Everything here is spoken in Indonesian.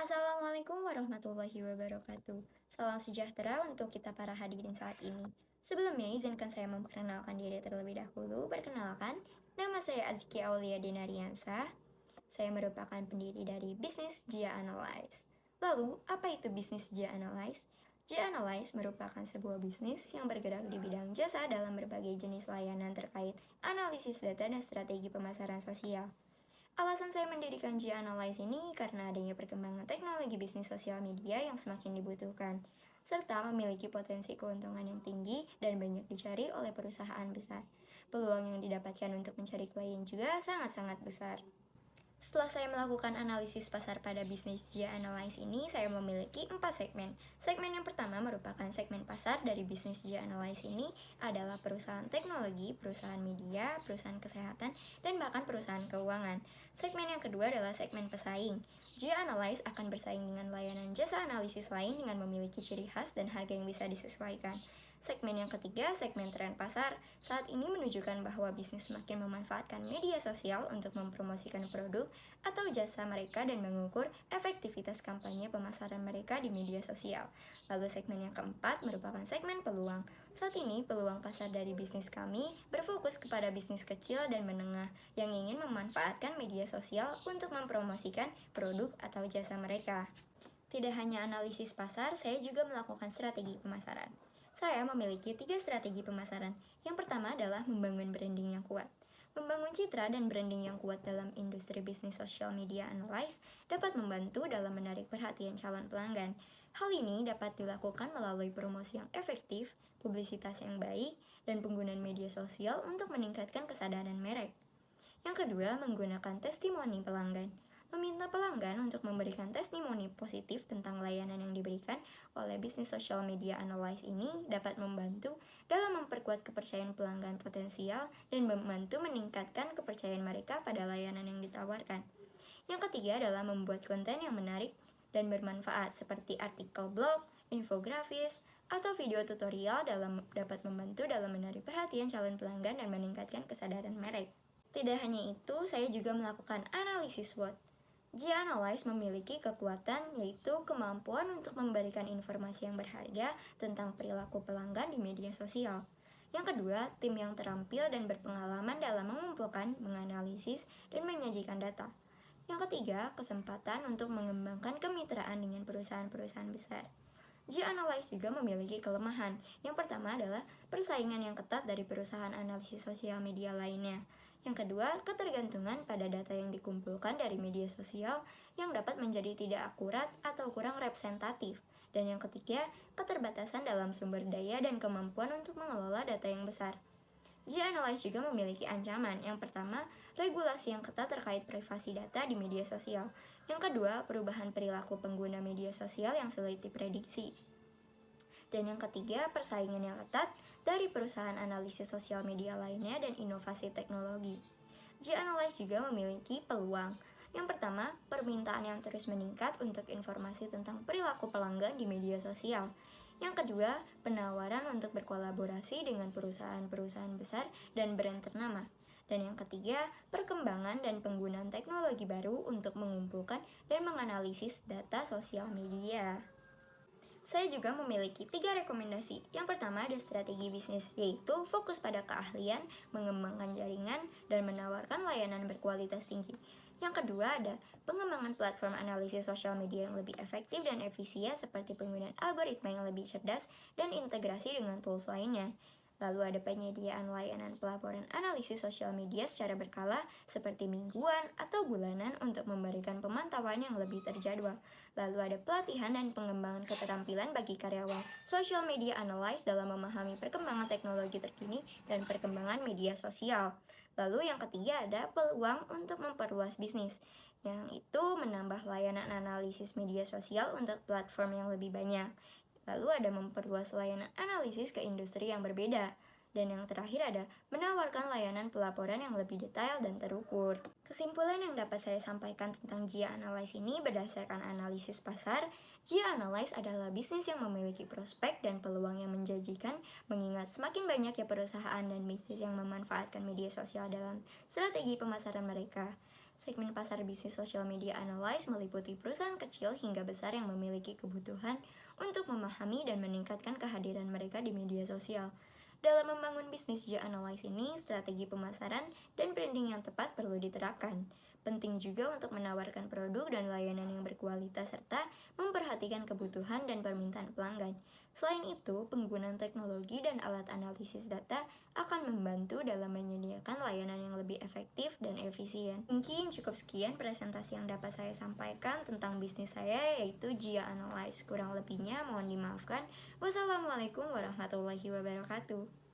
Assalamualaikum warahmatullahi wabarakatuh. Salam sejahtera untuk kita para hadirin saat ini. Sebelumnya, izinkan saya memperkenalkan diri terlebih dahulu. Perkenalkan, nama saya Azki Aulia Dinariansa. Saya merupakan pendiri dari bisnis Jia Analyze. Lalu, apa itu bisnis Jia Analyze? Jia Analyze merupakan sebuah bisnis yang bergerak di bidang jasa dalam berbagai jenis layanan terkait analisis data dan strategi pemasaran sosial. Alasan saya mendirikan G-Analyze ini karena adanya perkembangan teknologi bisnis sosial media yang semakin dibutuhkan, serta memiliki potensi keuntungan yang tinggi dan banyak dicari oleh perusahaan besar. Peluang yang didapatkan untuk mencari klien juga sangat-sangat besar. Setelah saya melakukan analisis pasar pada bisnis Jia Analyze ini, saya memiliki 4 segmen. Segmen yang pertama merupakan segmen pasar dari bisnis Jia Analyze ini adalah perusahaan teknologi, perusahaan media, perusahaan kesehatan, dan bahkan perusahaan keuangan. Segmen yang kedua adalah segmen pesaing. Jia Analyze akan bersaing dengan layanan jasa analisis lain dengan memiliki ciri khas dan harga yang bisa disesuaikan. Segmen yang ketiga, segmen tren pasar, saat ini menunjukkan bahwa bisnis semakin memanfaatkan media sosial untuk mempromosikan produk atau jasa mereka dan mengukur efektivitas kampanye pemasaran mereka di media sosial. Lalu segmen yang keempat merupakan segmen peluang. Saat ini, peluang pasar dari bisnis kami berfokus kepada bisnis kecil dan menengah yang ingin memanfaatkan media sosial untuk mempromosikan produk atau jasa mereka. Tidak hanya analisis pasar, saya juga melakukan strategi pemasaran. Saya memiliki 3 strategi pemasaran. Yang pertama adalah membangun branding yang kuat. Membangun citra dan branding yang kuat dalam industri bisnis social media analyze dapat membantu dalam menarik perhatian calon pelanggan. Hal ini dapat dilakukan melalui promosi yang efektif, publisitas yang baik, dan penggunaan media sosial untuk meningkatkan kesadaran merek. Yang kedua, menggunakan testimoni pelanggan. Meminta pelanggan untuk memberikan testimoni positif tentang layanan yang diberikan oleh bisnis social media analyze ini dapat membantu dalam memperkuat kepercayaan pelanggan potensial dan membantu meningkatkan kepercayaan mereka pada layanan yang ditawarkan. Yang ketiga adalah membuat konten yang menarik dan bermanfaat seperti artikel blog, infografis, atau video tutorial dapat membantu dalam menarik perhatian calon pelanggan dan meningkatkan kesadaran merek. Tidak hanya itu, saya juga melakukan analisis SWOT. G-Analyze memiliki kekuatan yaitu kemampuan untuk memberikan informasi yang berharga tentang perilaku pelanggan di media sosial. Yang kedua, tim yang terampil dan berpengalaman dalam mengumpulkan, menganalisis, dan menyajikan data. Yang ketiga, kesempatan untuk mengembangkan kemitraan dengan perusahaan-perusahaan besar. G-Analyze juga memiliki kelemahan. Yang pertama adalah persaingan yang ketat dari perusahaan analisis sosial media lainnya. Yang kedua, ketergantungan pada data yang dikumpulkan dari media sosial yang dapat menjadi tidak akurat atau kurang representatif. Dan yang ketiga, keterbatasan dalam sumber daya dan kemampuan untuk mengelola data yang besar. G-Analyze juga memiliki ancaman. Yang pertama, regulasi yang ketat terkait privasi data di media sosial. Yang kedua, perubahan perilaku pengguna media sosial yang sulit diprediksi. Dan yang ketiga, persaingan yang ketat dari perusahaan analisis sosial media lainnya dan inovasi teknologi. G-Analyze juga memiliki peluang. Yang pertama, permintaan yang terus meningkat untuk informasi tentang perilaku pelanggan di media sosial. Yang kedua, penawaran untuk berkolaborasi dengan perusahaan-perusahaan besar dan brand ternama. Dan yang ketiga, perkembangan dan penggunaan teknologi baru untuk mengumpulkan dan menganalisis data sosial media. Saya juga memiliki 3 rekomendasi. Yang pertama ada strategi bisnis, yaitu fokus pada keahlian, mengembangkan jaringan, dan menawarkan layanan berkualitas tinggi. Yang kedua ada pengembangan platform analisis sosial media yang lebih efektif dan efisien seperti penggunaan algoritma yang lebih cerdas dan integrasi dengan tools lainnya. Lalu ada penyediaan layanan pelaporan analisis sosial media secara berkala seperti mingguan atau bulanan untuk memberikan pemantauan yang lebih terjadwal. Lalu ada pelatihan dan pengembangan keterampilan bagi karyawan social media analyst dalam memahami perkembangan teknologi terkini dan perkembangan media sosial. Lalu yang ketiga ada peluang untuk memperluas bisnis, yang itu menambah layanan analisis media sosial untuk platform yang lebih banyak. Lalu ada memperluas layanan analisis ke industri yang berbeda. Dan yang terakhir ada menawarkan layanan pelaporan yang lebih detail dan terukur. Kesimpulan yang dapat saya sampaikan tentang Jia Analyze ini berdasarkan analisis pasar, Jia Analyze adalah bisnis yang memiliki prospek dan peluang yang menjanjikan mengingat semakin banyaknya perusahaan dan bisnis yang memanfaatkan media sosial dalam strategi pemasaran mereka. Segmen pasar bisnis social media analyze meliputi perusahaan kecil hingga besar yang memiliki kebutuhan untuk memahami dan meningkatkan kehadiran mereka di media sosial. Dalam membangun bisnis Analyze ini, strategi pemasaran dan branding yang tepat perlu diterapkan. Penting juga untuk menawarkan produk dan layanan yang berkualitas serta memperhatikan kebutuhan dan permintaan pelanggan. Selain itu, penggunaan teknologi dan alat analisis data akan membantu dalam menyediakan layanan yang lebih efektif dan efisien. Mungkin cukup sekian presentasi yang dapat saya sampaikan tentang bisnis saya, yaitu Jia Analyze. Kurang lebihnya mohon dimaafkan. Wassalamualaikum warahmatullahi wabarakatuh.